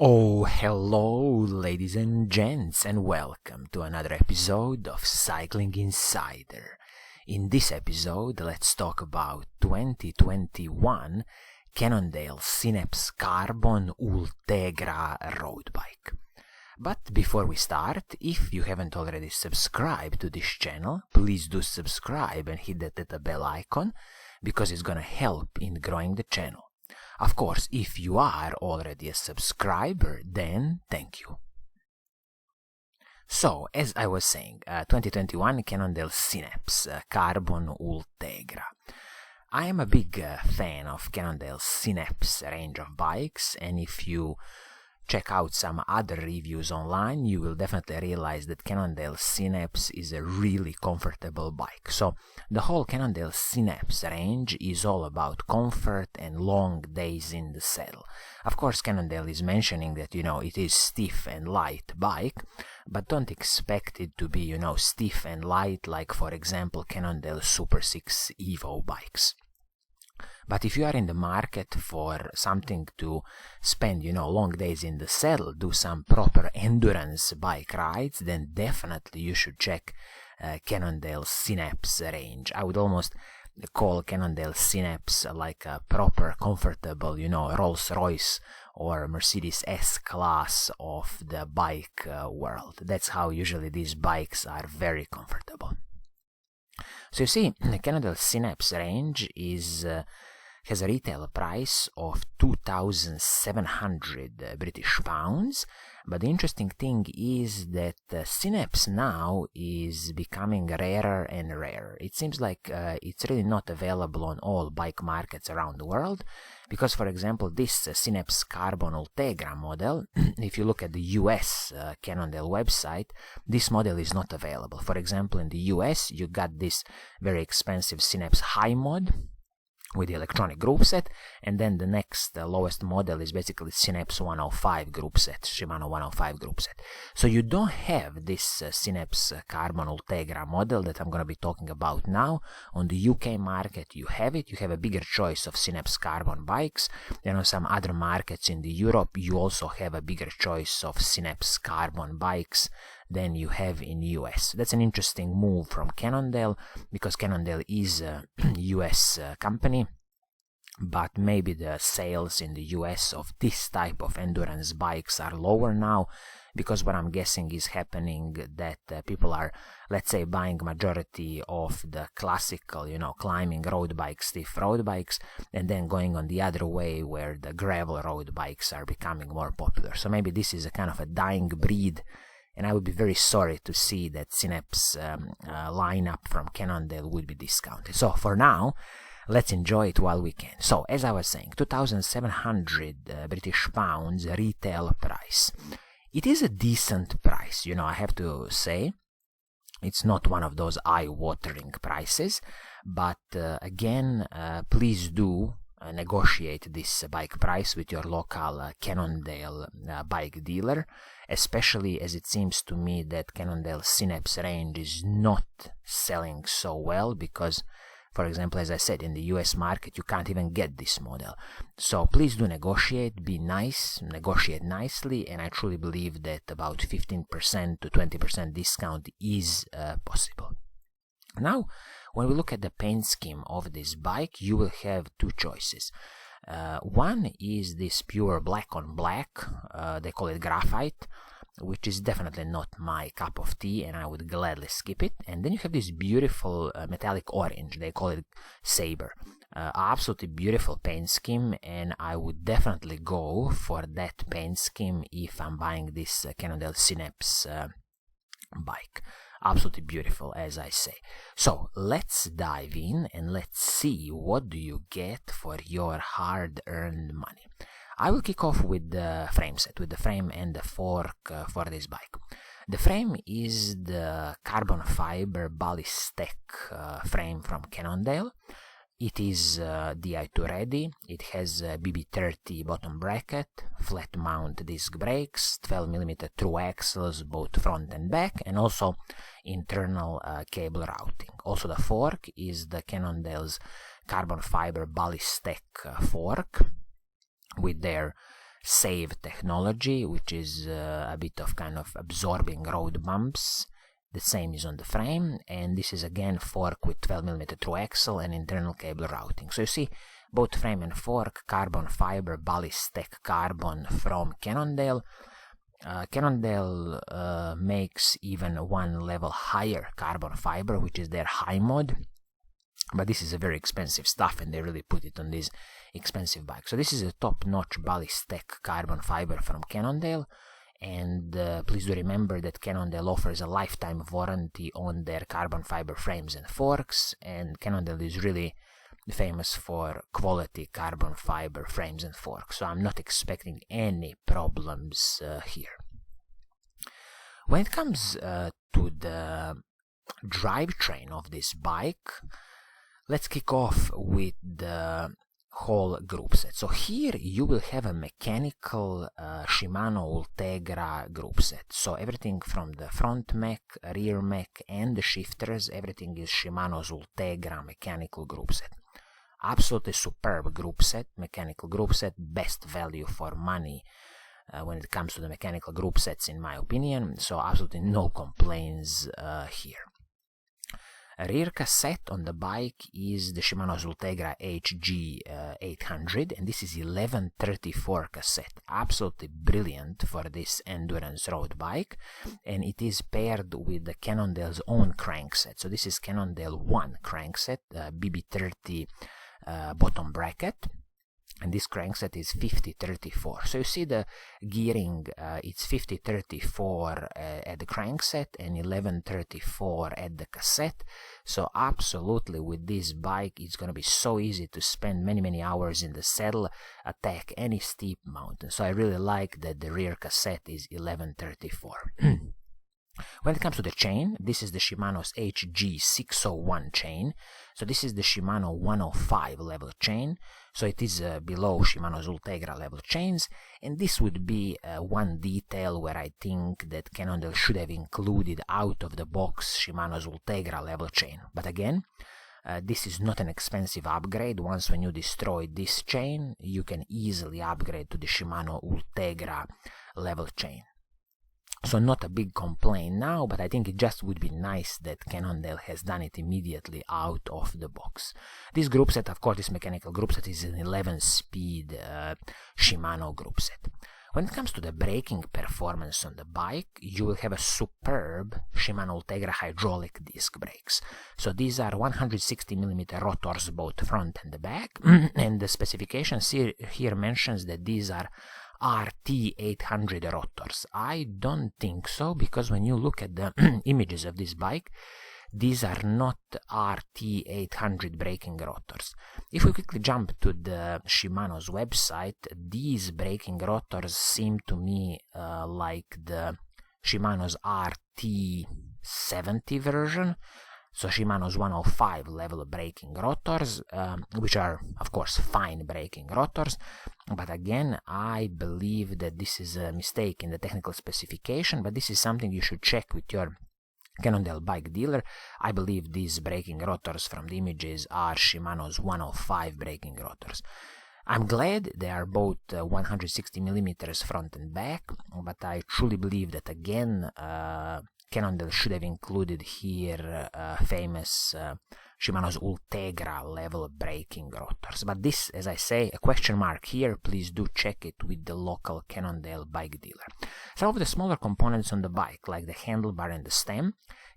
Oh, hello, ladies and gents, and welcome to another episode of Cycling Insider. In this episode, let's talk about 2021 Cannondale Synapse Carbon Ultegra road bike. But before we start, if you haven't already subscribed to this channel, please do subscribe and hit that little bell icon, because it's gonna help in growing the channel. Of course, if you are already a subscriber, then thank you. So, as I was saying, 2021 Cannondale Synapse Carbon Ultegra. I am a big fan of Cannondale Synapse range of bikes, and if you check out some other reviews online, you will definitely realize that Cannondale Synapse is a really comfortable bike. So the whole Cannondale Synapse range is all about comfort and long days in the saddle. Of course, Cannondale is mentioning that, it is stiff and light bike, but don't expect it to be, stiff and light like, for example, Cannondale Super 6 Evo bikes. But if you are in the market for something to spend, long days in the saddle, do some proper endurance bike rides, then definitely you should check Cannondale Synapse range. I would almost call Cannondale Synapse like a proper, comfortable, Rolls-Royce or Mercedes S-Class of the bike world. That's how usually these bikes are very comfortable. So you see, the Cannondale Synapse range has a retail price of 2,700 British pounds, but the interesting thing is that Synapse now is becoming rarer and rarer. It seems like it's really not available on all bike markets around the world, because, for example, this Synapse Carbon Ultegra model, if you look at the US Cannondale website, this model is not available. For example, in the US, you got this very expensive Synapse High mod with the electronic group set, and then the next lowest model is basically Synapse 105 group set, Shimano 105 group set. So you don't have this Synapse Carbon Ultegra model that I'm going to be talking about now. On the UK market you have it, you have a bigger choice of Synapse Carbon bikes. Some other markets in the Europe you also have a bigger choice of Synapse Carbon bikes than you have in US. That's an interesting move from Cannondale, because Cannondale is a US company, but maybe the sales in the US of this type of endurance bikes are lower now, because what I'm guessing is happening that people are, let's say, buying majority of the classical, climbing road bikes, stiff road bikes, and then going on the other way where the gravel road bikes are becoming more popular. So maybe this is a kind of a dying breed, and I would be very sorry to see that Synapse lineup from Cannondale would be discounted. So for now, let's enjoy it while we can. So, as I was saying, 2,700 British pounds retail price. It is a decent price, I have to say. It's not one of those eye-watering prices, but again, please do negotiate this bike price with your local Cannondale bike dealer, especially as it seems to me that Cannondale Synapse range is not selling so well, because, for example, as I said, in the US market you can't even get this model. So please do negotiate, be nice, negotiate nicely, and I truly believe that about 15% to 20% discount is possible. Now, when we look at the paint scheme of this bike, you will have two choices. One is this pure black on black, they call it graphite, which is definitely not my cup of tea, and I would gladly skip it. And then you have this beautiful metallic orange, they call it saber. Absolutely beautiful paint scheme, and I would definitely go for that paint scheme if I'm buying this Cannondale Synapse bike. Absolutely beautiful, as I say. So let's dive in and let's see what do you get for your hard-earned money. I will kick off with the frame set, with the frame and the fork for this bike. The frame is the carbon fiber Ballistic frame from Cannondale. It is Di2 ready, it has a BB30 bottom bracket, flat mount disc brakes, 12mm through axles both front and back, and also internal cable routing. Also the fork is the Cannondale's carbon fiber Ballistic fork with their save technology, which is a bit of kind of absorbing road bumps. The same is on the frame, and this is again fork with 12mm through axle and internal cable routing. So you see both frame and fork carbon fiber ballistic carbon from Cannondale. Cannondale makes even one level higher carbon fiber, which is their high mod, but this is a very expensive stuff and they really put it on these expensive bikes. So this is a top-notch ballistic carbon fiber from Cannondale. And please do remember that Cannondale offers a lifetime warranty on their carbon fiber frames and forks, and Cannondale is really famous for quality carbon fiber frames and forks, so I'm not expecting any problems here. When it comes to the drivetrain of this bike, let's kick off with the whole group set. So here you will have a mechanical Shimano Ultegra group set. So everything from the front mech, rear mech and the shifters, everything is Shimano's Ultegra mechanical group set. Absolutely superb group set, mechanical group set, best value for money when it comes to the mechanical group sets in my opinion, so absolutely no complaints here. A rear cassette on the bike is the Shimano's Ultegra HG 800, and this is 1134 cassette. Absolutely brilliant for this endurance road bike, and it is paired with the Cannondale's own crankset. So this is Cannondale 1 crankset, BB30 bottom bracket, and this crankset is 5034. So you see the gearing, it's 5034 at the crankset and 1134 at the cassette. So absolutely with this bike it's gonna be so easy to spend many hours in the saddle, attack any steep mountain. So I really like that the rear cassette is 1134. When it comes to the chain, this is the Shimano's HG 601 chain. So this is the Shimano 105 level chain. So it is below Shimano's Ultegra level chains. And this would be one detail where I think that Cannondale should have included out of the box Shimano's Ultegra level chain. But again, this is not an expensive upgrade. Once when you destroy this chain, you can easily upgrade to the Shimano Ultegra level chain. So not a big complaint now, but I think it just would be nice that Cannondale has done it immediately out of the box. This group set, of course, this mechanical group set is an 11-speed Shimano group set. When it comes to the braking performance on the bike, you will have a superb Shimano Ultegra hydraulic disc brakes. So these are 160mm rotors both front and the back, and the specifications here mentions that these are RT800 rotors. I don't think so, because when you look at the images of this bike, these are not RT800 braking rotors. If we quickly jump to the Shimano's website, these braking rotors seem to me like the Shimano's RT70 version. So Shimano's 105 level braking rotors, which are of course fine braking rotors, but again I believe that this is a mistake in the technical specification, but this is something you should check with your Cannondale bike dealer. I believe these braking rotors from the images are Shimano's 105 braking rotors. I'm glad they are both 160mm front and back, but I truly believe that again Cannondale should have included here famous Shimano's Ultegra level braking rotors. But this, as I say, a question mark here. Please do check it with the local Cannondale bike dealer. Some of the smaller components on the bike, like the handlebar and the stem,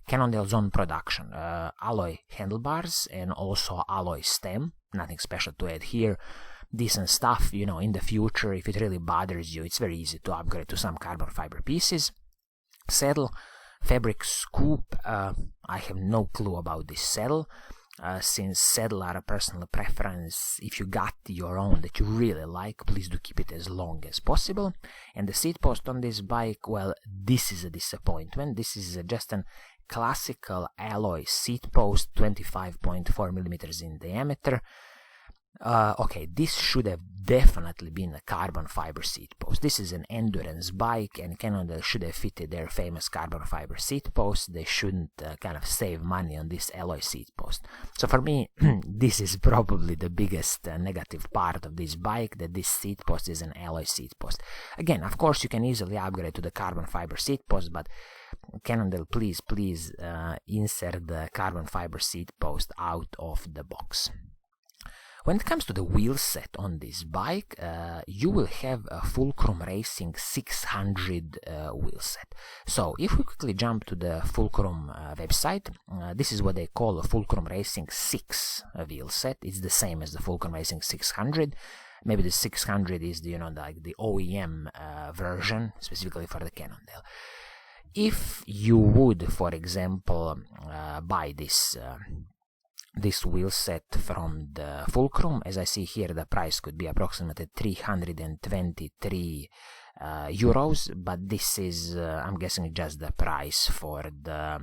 Cannondale's own production. Alloy handlebars and also alloy stem. Nothing special to add here. Decent stuff, you know, in the future, if it really bothers you, it's very easy to upgrade to some carbon fiber pieces. Saddle. Fabric scoop, I have no clue about this saddle, since saddle are a personal preference. If you got your own that you really like, please do keep it as long as possible. And the seat post on this bike, well, this is a disappointment. This is just an classical alloy seat post, 25.4mm in diameter. Okay, this should have definitely been a carbon fiber seat post. This is an endurance bike, and Cannondale should have fitted their famous carbon fiber seat post. They shouldn't kind of save money on this alloy seat post. So for me, this is probably the biggest negative part of this bike, that this seat post is an alloy seat post. Again, of course, you can easily upgrade to the carbon fiber seat post, but Cannondale, please insert the carbon fiber seat post out of the box. When it comes to the wheel set on this bike, you will have a Fulcrum Racing 600 wheel set. So if we quickly jump to the Fulcrum website, this is what they call a Fulcrum Racing 6 wheel set. It's the same as the Fulcrum Racing 600. Maybe the 600 is the, like the OEM version, specifically for the Cannondale. If you would, for example, buy this wheel set from the Fulcrum, as I see here, the price could be approximately 323 euros, but this is I'm guessing just the price for the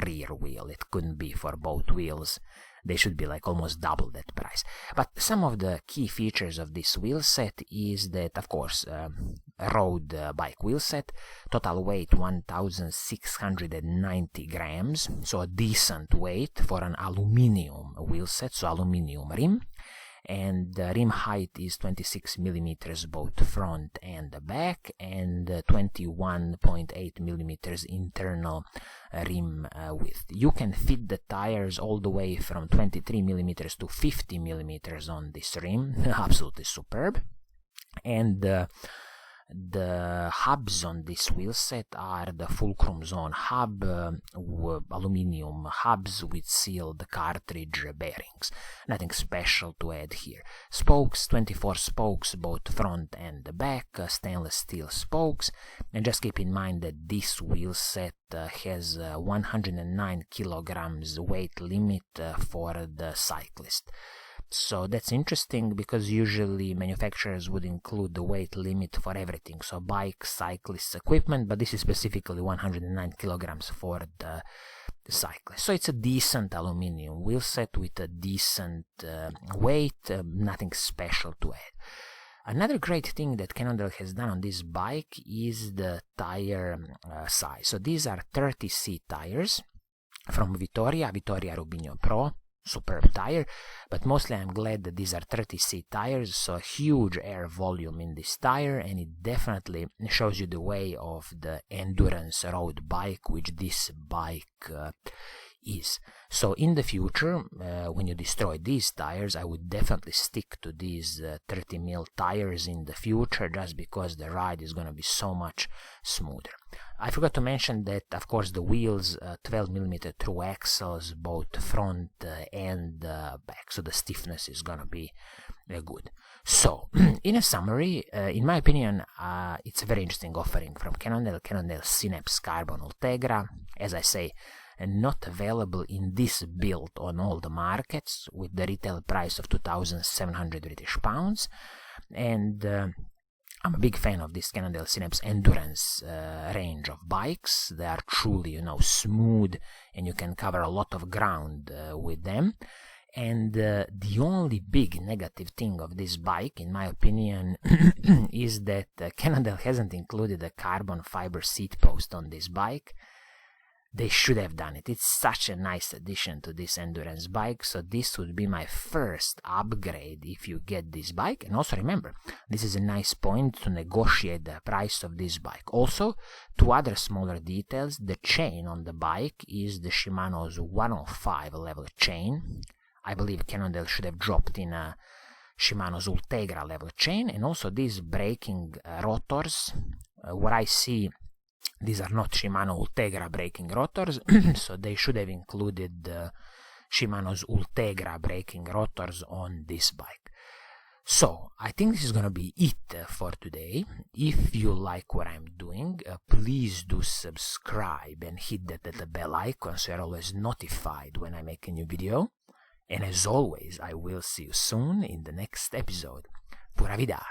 rear wheel. It couldn't be for both wheels. They should be like almost double that price. But some of the key features of this wheel set is that, of course, road bike wheel set, total weight 1690 grams, so a decent weight for an aluminium wheel set, so aluminium rim, and rim height is 26 millimeters both front and back, and 21.8 millimeters internal rim width. You can fit the tires all the way from 23 millimeters to 50 millimeters on this rim. Absolutely superb. And the hubs on this wheel set are the Fulcrum Zone hub, aluminium hubs with sealed cartridge bearings. Nothing special to add here. Spokes, 24 spokes, both front and back, stainless steel spokes. And just keep in mind that this wheel set has 109 kilograms weight limit for the cyclist. So that's interesting, because usually manufacturers would include the weight limit for everything, so bike, cyclist, equipment, but this is specifically 109 kilograms for the cyclist. So it's a decent aluminium wheel set with a decent weight, nothing special to add. Another great thing that Cannondale has done on this bike is the tire size. So these are 30C tires from Vittoria Rubinho Pro. Superb tire, but mostly I'm glad that these are 30C tires, so a huge air volume in this tire, and it definitely shows you the way of the endurance road bike, which this bike is. So in the future, when you destroy these tires, I would definitely stick to these 30mm tires in the future, just because the ride is going to be so much smoother. I forgot to mention that, of course, the wheels, 12mm through axles, both front and back, so the stiffness is gonna be good. So, in a summary, in my opinion, it's a very interesting offering from Cannondale Synapse Carbon Ultegra. As I say, not available in this build on all the markets, with the retail price of 2,700 British pounds, and I'm a big fan of this Cannondale Synapse Endurance range of bikes. They are truly, smooth, and you can cover a lot of ground with them. And the only big negative thing of this bike, in my opinion, is that Cannondale hasn't included a carbon fiber seat post on this bike. They should have done it. It's such a nice addition to this endurance bike, so this would be my first upgrade if you get this bike. And also remember, this is a nice point to negotiate the price of this bike. Also, two other smaller details: the chain on the bike is the Shimano's 105 level chain. I believe Cannondale should have dropped in a Shimano's Ultegra level chain. And also these braking rotors, what I see, these are not Shimano Ultegra braking rotors, so they should have included Shimano's Ultegra braking rotors on this bike. So, I think this is gonna be it for today. If you like what I'm doing, please do subscribe and hit that little bell icon so you're always notified when I make a new video. And as always, I will see you soon in the next episode. Pura Vida!